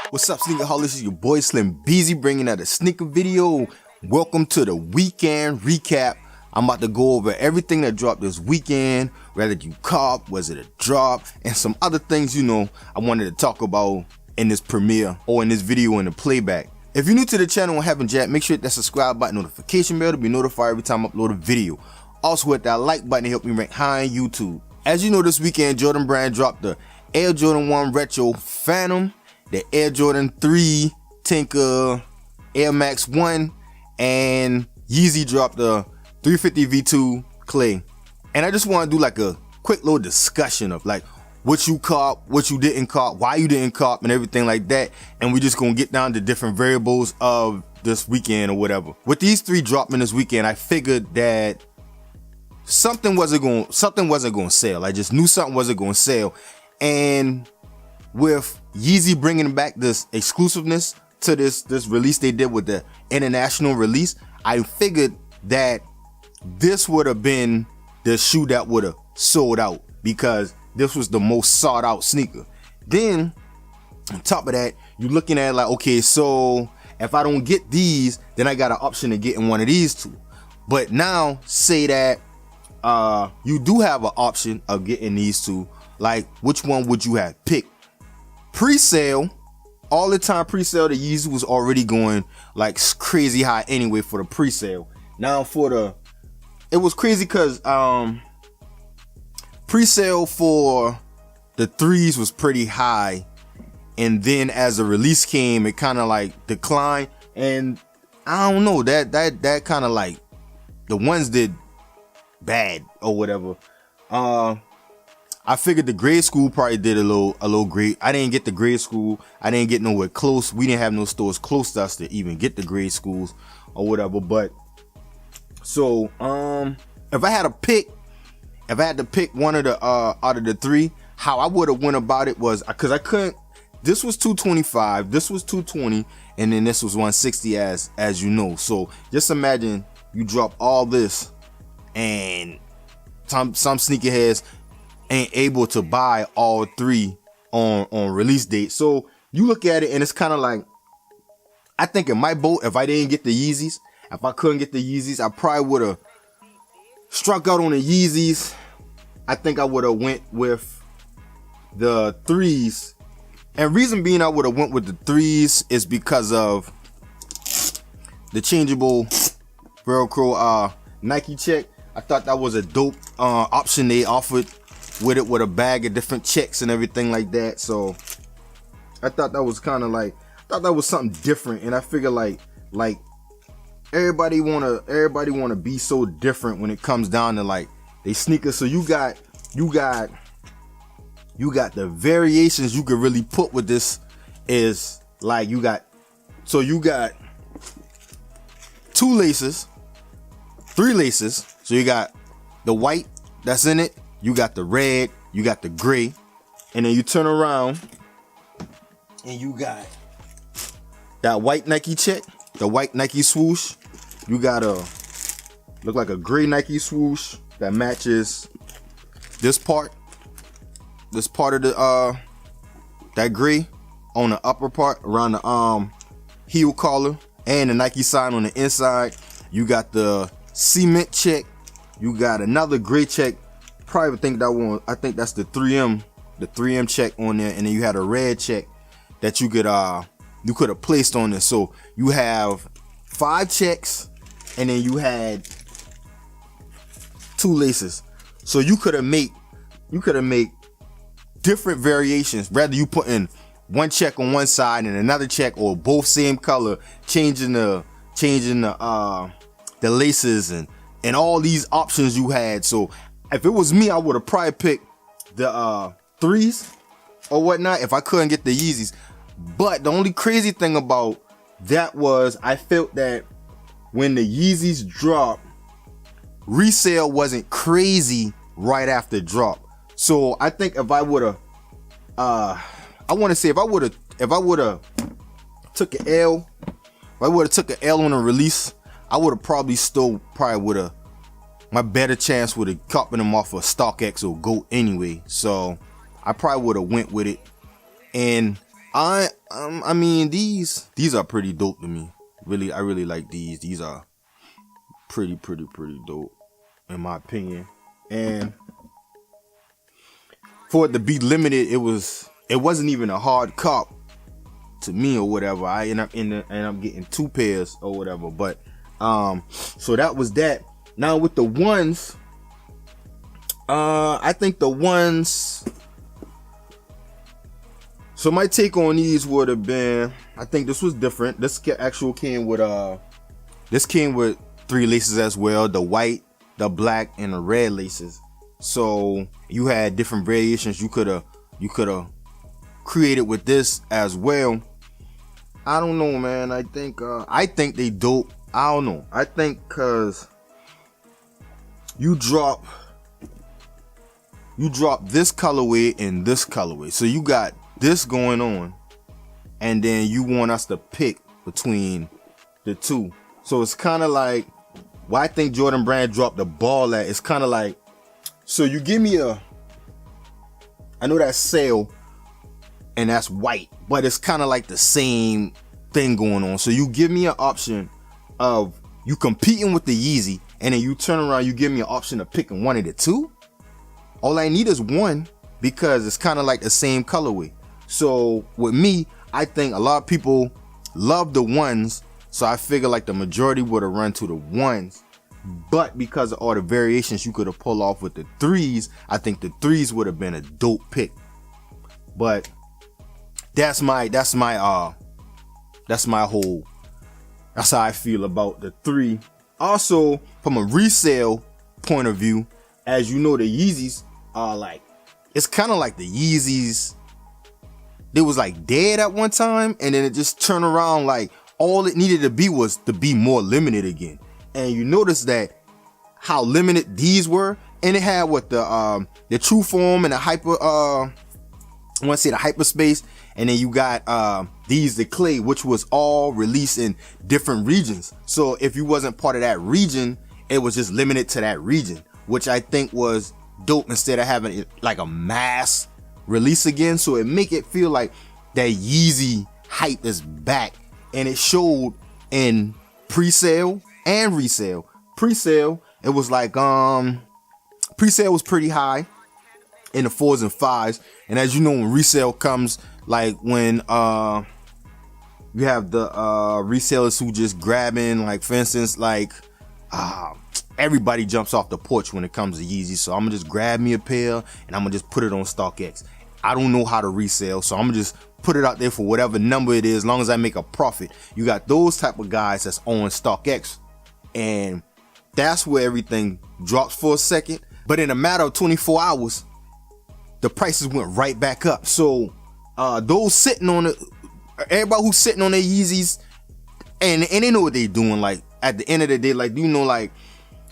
What's up, Sneakerholics? It's your boy SLimBeezy bringing out a sneaker video. Welcome to the weekend recap. I'm about to go over everything that dropped this weekend, whether you cop, was it a drop, and some other things, I wanted to talk about in this premiere or in this video in the playback. If you're new to the channel and haven't yet, make sure you hit that subscribe button, notification bell to be notified every time I upload a video. Also hit that like button to help me rank high on YouTube. As you know, this weekend Jordan Brand dropped the Air Jordan 1 Retro Phantom, the Air Jordan 3 Tinker Air Max 1, and Yeezy dropped the 350 V2 Clay. And I just want to do like a quick little discussion of like what you cop, what you didn't cop, why you didn't cop, and everything like that. And we just gonna get down to different variables of this weekend or whatever. With these three dropping this weekend, I figured that something wasn't gonna sell. I just knew something wasn't gonna sell. And with Yeezy bringing back this exclusiveness to this release they did with the international release, I figured that this would have been the shoe that would have sold out because this was the most sought out sneaker. Then on top of that, you're looking at like, okay, so if I don't get these, then I got an option of getting one of these two. But now say that you do have an option of getting these two, like which one would you have picked? Pre-sale, all the time pre-sale, the Yeezy was already going like crazy high anyway for the pre-sale. Now it was crazy because pre-sale for the threes was pretty high, and then as the release came, it kind of like declined. And I don't know, that kind of like the ones did bad or whatever. I figured the grade school probably did a little great. I didn't get the grade school. I didn't get nowhere close. We didn't have no stores close to us to even get the grade schools or whatever. But so if I had to pick one of the out of the three, how I would have went about it was because I couldn't. This was 225, this was 220, and then this was 160 as you know. So just imagine you drop all this and some sneakerheads ain't able to buy all three on release date. So you look at it and it's kind of like, I think in my boat, if I didn't get the Yeezys, if I couldn't get the Yeezys, I probably would have struck out on the Yeezys. I think I would have went with the threes. And reason being I would have went with the threes is because of the changeable Velcro Nike check. I thought that was a dope option they offered with it, with a bag of different checks and everything like that. So I thought that was kind of like, that was something different. And I figure like everybody wanna be so different when it comes down to like they sneakers. So you got the variations you could really put with this is like you got two laces, three laces. So you got the white that's in it, you got the red, you got the gray, and then you turn around and you got that white Nike check, the white Nike swoosh. You got look like a gray Nike swoosh that matches this part of the that gray on the upper part around the heel collar, and the Nike sign on the inside. You got the cement check, you got another gray check. Probably think that one, I think that's the 3M check on there, and then you had a red check that you could have placed on this. So you have 5 checks, and then you had 2 laces. So you could have made different variations. Rather you put in one check on one side and another check, or both same color, changing the laces and all these options you had. So if it was me, I would have probably picked the threes or whatnot if I couldn't get the Yeezys. But the only crazy thing about that was I felt that when the Yeezys dropped, resale wasn't crazy right after drop. So I think if I would have, I want to say if I would have took an L, if I would have took an L on a release, I would have probably would have my better chance with copping them off of STOCKX or GOAT anyway. So I probably would have went with it. And I mean, these are pretty dope to me. Really, I really like these. These are pretty dope in my opinion. And for it to be limited, it wasn't even a hard cop to me or whatever. I end up getting 2 pairs or whatever. But so that was that. Now with the ones, I think the ones. So my take on these would have been, I think this was different. This actual came with 3 laces as well, the white, the black, and the red laces. So you had different variations you could have created with this as well. I don't know, man. I think they dope. I don't know. I think cause you drop this colorway and this colorway. So you got this going on, and then you want us to pick between the two. So it's kind of like why I think Jordan Brand dropped the ball at. It's kind of like, so you give me I know that's Sale and that's white, but it's kind of like the same thing going on. So you give me an option of you competing with the Yeezy, and then you turn around, you give me an option of picking one of the two. All I need is one, because it's kind of like the same colorway. So with me, I think a lot of people love the ones, so I figure like the majority would have run to the ones. But because of all the variations you could have pulled off with the 3s, I think the 3s would have been a dope pick. But that's how I feel about the 3. Also, from a resale point of view, as you know, the Yeezys are like, it's kind of like the Yeezys, they was like dead at one time, and then it just turned around. Like all it needed to be was to be more limited again. And you notice that how limited these were, and it had what the true form and the hyper I want to say the hyperspace, and then you got these, the clay, which was all released in different regions. So if you wasn't part of that region, it was just limited to that region, which I think was dope, instead of having it like a mass release again. So it make it feel like that Yeezy hype is back, and it showed in pre-sale and resale. Pre-sale, it was like pre-sale was pretty high in the 4s and 5s, and as you know, when resale comes, like when you have the resellers who just grabbing, like for instance, like everybody jumps off the porch when it comes to Yeezy. So I'm gonna just grab me a pair and I'm gonna just put it on StockX. I don't know how to resell, so I'm gonna just put it out there for whatever number it is, as long as I make a profit. You got those type of guys that's on StockX, and that's where everything drops for a second. But in a matter of 24 hours, the prices went right back up. So those sitting on it, everybody who's sitting on their Yeezys, and they know what they're doing. Like at the end of the day, like, you know, like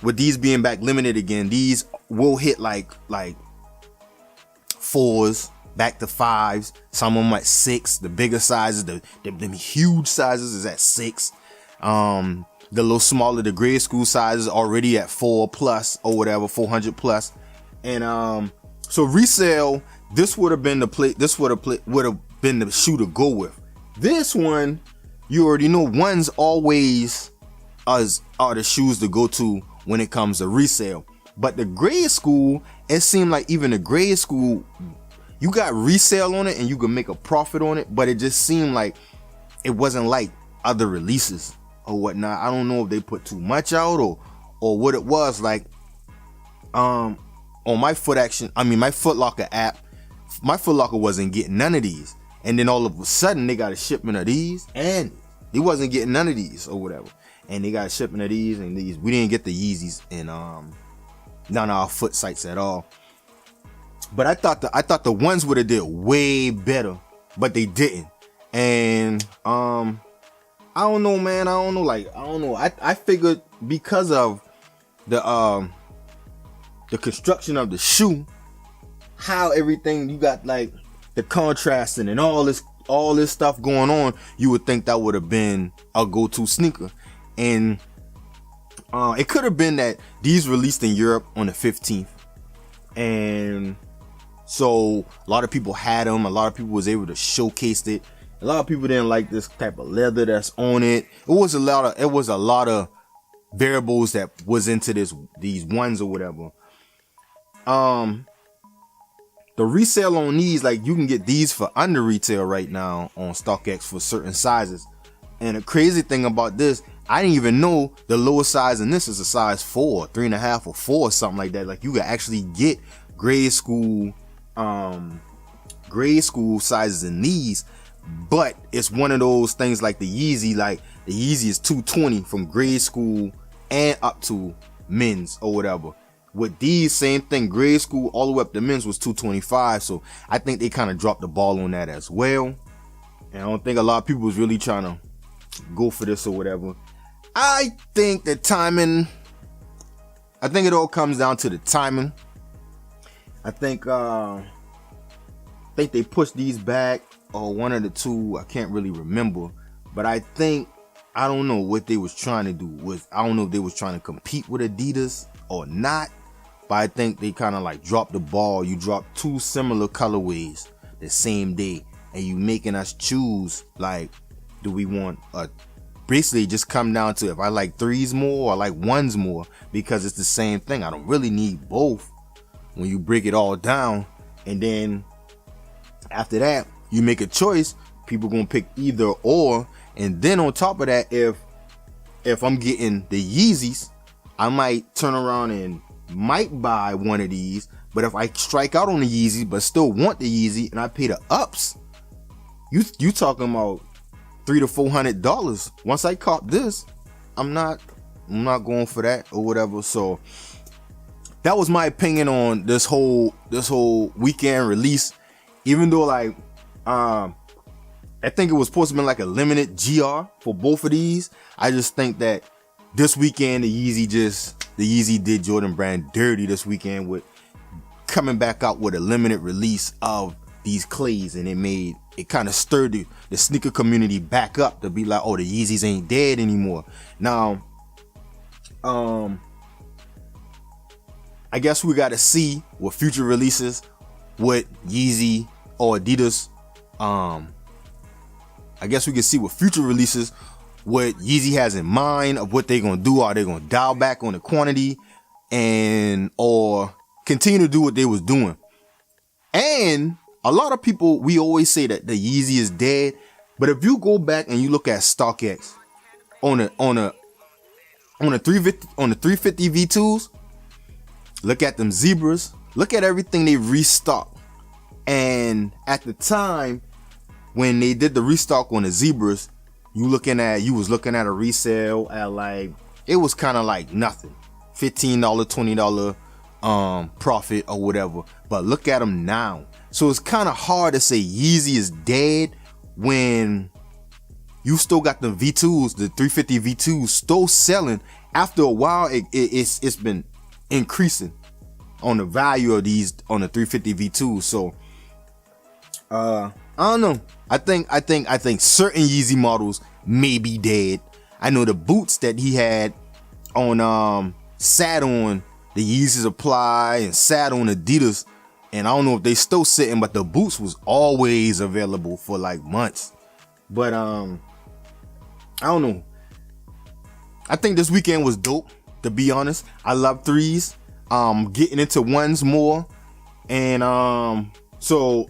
with these being back limited again, these will hit like 4s back to 5s, some of them at 6. The bigger sizes, the huge sizes is at 6. The little smaller, the grade school sizes already at 4+ or whatever, 400 plus. And so resale, this would have been the play, this would have been the shoe to go with. This one, you already know, ones always are the shoes to go to when it comes to resale. But the grade school, it seemed like even the grade school, you got resale on it and you can make a profit on it, but it just seemed like it wasn't like other releases or whatnot. I don't know if they put too much out or what it was. Like on my my Foot Locker app, my Foot Locker wasn't getting none of these, and then all of a sudden they got a shipment of these, and they wasn't getting none of these or whatever, and they got a shipment of these and these. We didn't get the Yeezys in none of our foot sites at all. But I thought the ones would have did way better, but they didn't. And I don't know, man. I don't know. Like, I don't know. I figured because of the construction of the shoe, how everything, you got like the contrasting and all this stuff going on, you would think that would have been a go-to sneaker. And It could have been that these released in Europe on the 15th, and so a lot of people had them. A lot of people was able to showcase it. A lot of people didn't like this type of leather that's on it. It was a lot of variables that was into these ones or whatever. The resale on these, like, you can get these for under retail right now on StockX for certain sizes. And the crazy thing about this, I didn't even know the lowest size in this is a size 4, 3.5 or 4 or something like that. Like, you could actually get grade school sizes in these, but it's one of those things like the Yeezy. Like, the Yeezy is 220 from grade school and up to men's or whatever. With these, same thing, grade school all the way up to men's was 225. So I think they kind of dropped the ball on that as well. And I don't think a lot of people was really trying to go for this or whatever. I think the timing, I think it all comes down to the timing. I think they pushed these back, or one of the two, I can't really remember. But I don't know what they was trying to do. I don't know if they was trying to compete with Adidas or not. But I think they kind of like dropped the ball. You dropped two similar colorways the same day, and you making us choose, like, do we want basically just come down to if I like threes more or I like ones more, because it's the same thing. I don't really need both when you break it all down. And then after that, you make a choice. People gonna pick either or. And then on top of that, if I'm getting the Yeezys, I might turn around and might buy one of these. But if I strike out on the Yeezy but still want the Yeezy and I pay the ups, you talking about $300 to $400. Once I cop this, I'm not going for that or whatever. So that was my opinion on this whole weekend release. Even though, like, I think it was supposed to be like a limited GR for both of these. I just think that this weekend the Yeezy did Jordan Brand dirty this weekend with coming back out with a limited release of these clays, and it kind of stirred the sneaker community back up to be like, oh, the Yeezys ain't dead anymore. Now, I guess we got to see what future releases with Yeezy or Adidas. I guess we can see what future releases, what Yeezy has in mind of what they're going to do. Are they going to dial back on the quantity or continue to do what they was doing? And a lot of people, we always say that the Yeezy is dead. But if you go back and you look at StockX on the 350 V2s, look at them zebras, look at everything they restocked. And at the time when they did the restock on the zebras, you was looking at a resale at, like, it was kind of like nothing, $15, $20 profit or whatever. But look at them now. So it's kind of hard to say Yeezy is dead when you still got the V2s, the 350 V2s still selling. After a while, it's been increasing on the value of these on the 350 V2s. So I don't know. I think certain Yeezy models may be dead. I know the boots that he had on sat on the Yeezy Supply and sat on Adidas, and I don't know if they still sitting, but the boots was always available for like months. But I don't know. I think this weekend was dope, to be honest. I love threes. Getting into ones more, and so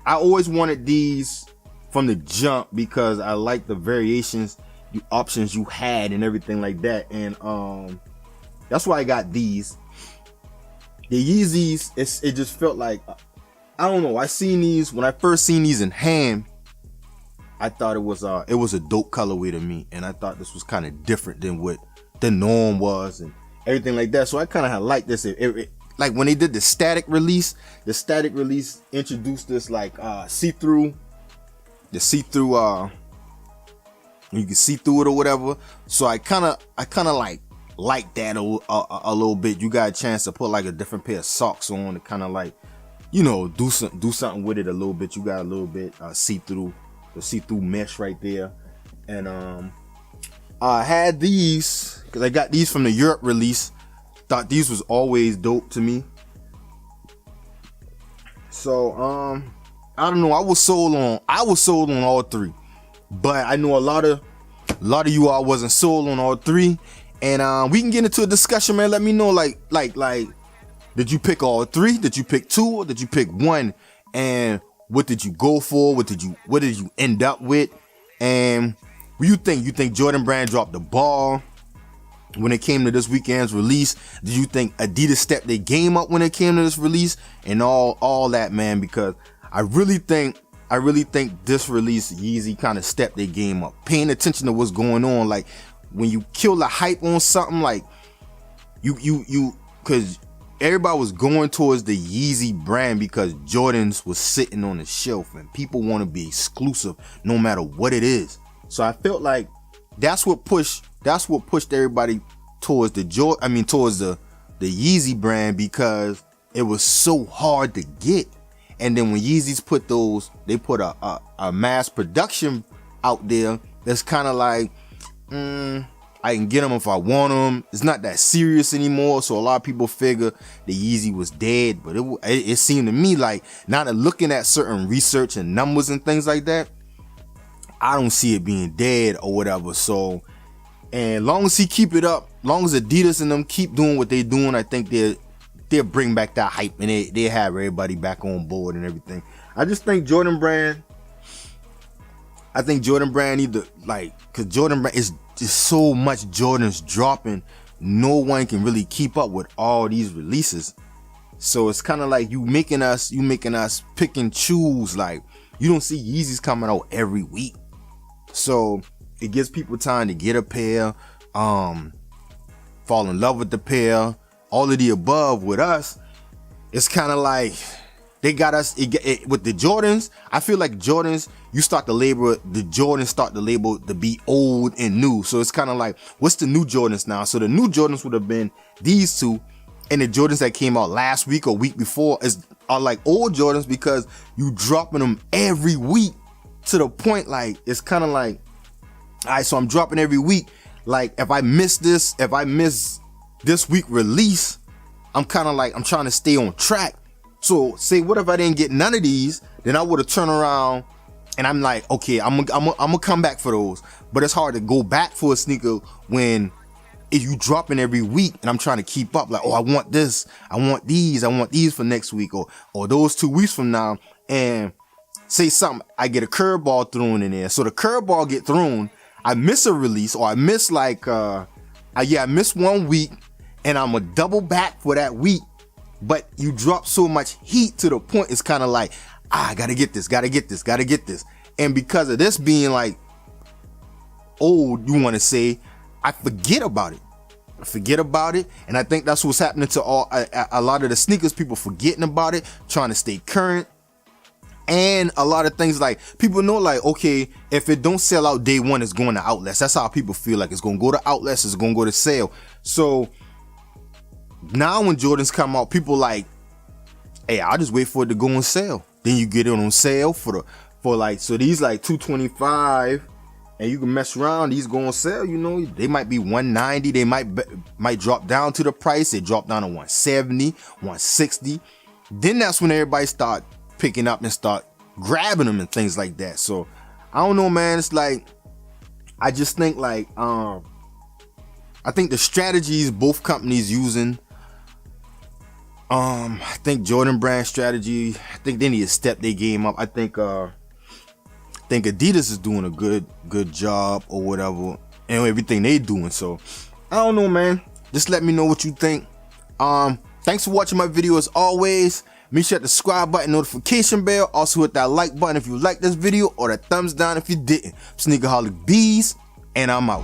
I always wanted these from the jump because I like the variations, the options you had, and everything like that. And that's why I got these. The Yeezys, it just felt like, I don't know. I seen these when I first seen these in hand. I thought it was a dope colorway to me, and I thought this was kind of different than what the norm was and everything like that. So I kind of liked this. Like when they did the static release introduced this like see-through, you can see through it or whatever. So I kind of like that a little bit. You got a chance to put like a different pair of socks on to kind of like, you know, do something with it a little bit. You got a little bit see-through, the see-through mesh right there. And I had these because I got these from the Europe release. Thought these was always dope to me. So I don't know. I was sold on all three, but I know a lot of you all wasn't sold on all three. And we can get into a discussion, man. Let me know, like, did you pick all three? Did you pick two? Or did you pick one? And what did you go for? What did you end up with? And what do you think? You think Jordan Brand dropped the ball when it came to this weekend's release? Did you think Adidas stepped their game up when it came to this release? And all that, man, because I really think this release, Yeezy kind of stepped their game up. Paying attention to what's going on, like when you kill the hype on something, like because everybody was going towards the Yeezy brand because Jordans was sitting on the shelf and people want to be exclusive no matter what it is. So I felt like that's what pushed everybody towards the Yeezy brand, because it was so hard to get. And then when Yeezys put a mass production out there, that's kind of like, I can get them if I want them. It's not that serious anymore. So a lot of people figure the Yeezy was dead, but it seemed to me like, now that looking at certain research and numbers and things like that, I don't see it being dead or whatever. So, and long as he keep it up, long as Adidas and them keep doing what they're doing, I think they'll bring back that hype and they have everybody back on board and everything. I just think Jordan Brand either, like, because Jordan Brand is just so much Jordans dropping, no one can really keep up with all these releases. So it's kind of like you making us pick and choose. Like, you don't see Yeezys coming out every week, so it gives people time to get a pair, fall in love with the pair, all of the above. With us, it's kind of like they got us with the Jordans. I feel like Jordans, the Jordans start the label to be old and new. So it's kind of like, what's the new Jordans now? So the new Jordans would have been these two, and the Jordans that came out last week or week before are like old Jordans, because you dropping them every week to the point, like, it's kind of like, all right, so I'm dropping every week. Like, if I miss this week release, I'm kind of like, I'm trying to stay on track. So say, what if I didn't get none of these? Then I would have turned around and I'm like, okay, I'm gonna come back for those. But it's hard to go back for a sneaker when you dropping every week and I'm trying to keep up. Like, oh, I want this, I want these for next week, or those 2 weeks from now. And say something, I get a curveball thrown in there. So the curveball get thrown, I miss a release, or I miss I miss 1 week, and I'm a double back for that week. But you drop so much heat to the point, it's kind of like, I gotta get this. And because of this being like old, you want to say, I forget about it. And I think that's what's happening to a lot of the sneakers people, forgetting about it, trying to stay current. And a lot of things, like, people know, like, okay, if it don't sell out day one, it's going to outlets. That's how people feel. Like, it's going to go to outlets, it's going to go to sale. So now when Jordans come out, people like, hey, I'll just wait for it to go on sale. Then you get it on sale for so these like $225, and you can mess around. These go on sale, they might be $190. They might drop down to the price. They drop down to $170, $160. Then that's when everybody start picking up and start grabbing them and things like that. So I don't know, man. It's like, I just think like, I think the strategies both companies using, I think Jordan Brand strategy, I think they need to step their game up. I think Adidas is doing a good job or whatever, and everything they doing. So I don't know, man. Just let me know what you think. Thanks for watching my video as always. Make sure to hit the subscribe button, notification bell. Also hit that like button if you like this video, or that thumbs down if you didn't. Sneakerholicbeez, and I'm out.